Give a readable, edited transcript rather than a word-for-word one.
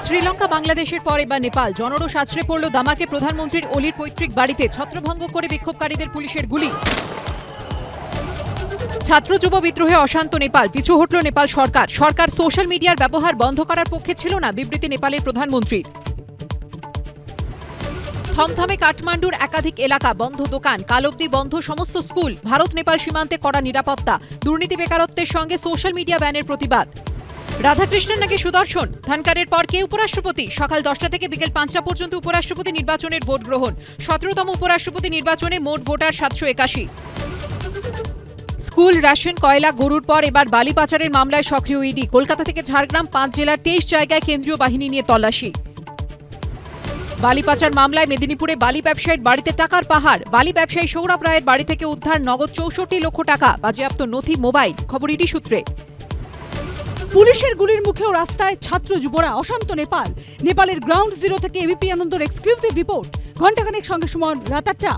শ্রীলঙ্কা বাংলাদেশের পর এবার নেপাল জনরোষ আছড়ে পড়ল দামাকে প্রধানমন্ত্রীর অলির পৈতৃক বাড়িতে ছত্রভঙ্গ করে বিক্ষোভকারীদের পুলিশের গুলি। ছাত্র যুব বিদ্রোহে অশান্ত নেপাল, পিছু হটল নেপাল সরকার। সরকার সোশ্যাল মিডিয়ার ব্যবহার বন্ধ করার পক্ষে ছিল না, বিবৃতি নেপালের প্রধানমন্ত্রীর। থমথমে কাঠমান্ডুর একাধিক এলাকা, বন্ধ দোকান, কাল অবধি বন্ধ সমস্ত স্কুল। ভারত নেপাল সীমান্তে কড়া নিরাপত্তা, দুর্নীতি বেকারত্বের সঙ্গে সোশ্যাল মিডিয়া ব্যানের প্রতিবাদ। রাধাকৃষ্ণন নাকি সুদর্শন, ধনকারের পর কে উপরাষ্ট্রপতি? সকাল 10টা থেকে বিকেল 5টা পর্যন্ত উপরাষ্ট্রপতি নির্বাচনের ভোট গ্রহণ। 17তম উপরাষ্ট্রপতি নির্বাচনে মোট ভোটার 781। স্কুল, রেশন, কয়লা, গরুর পর এবার বালি পাচারের মামলায় সক্রিয় ইডি। কলকাতা থেকে ঝাড়গ্রাম 5 জেলার 23 জায়গায় কেন্দ্রীয় বাহিনী নিয়ে তল্লাশি। বালি পাচার মামলায় মেদিনীপুরে বালি ব্যবসায়ীর বাড়িতে টাকার পাহাড়। বালি ব্যবসায়ী সৌরভ রায়ের বাড়ি থেকে উদ্ধার নগদ 64 লক্ষ টাকা, বাজেয়াপ্ত নথি, মোবাইল। খবর ইডি সূত্রে। পুলিশের গুলির মুখেও রাস্তায় ছাত্র যুবরা, অশান্ত নেপাল। নেপালের গ্রাউন্ড জিরো থেকে এবিপি আনন্দর এক্সক্লুসিভ রিপোর্ট। ঘণ্টাখানেক সঙ্গে সুমন, রাত 8টা।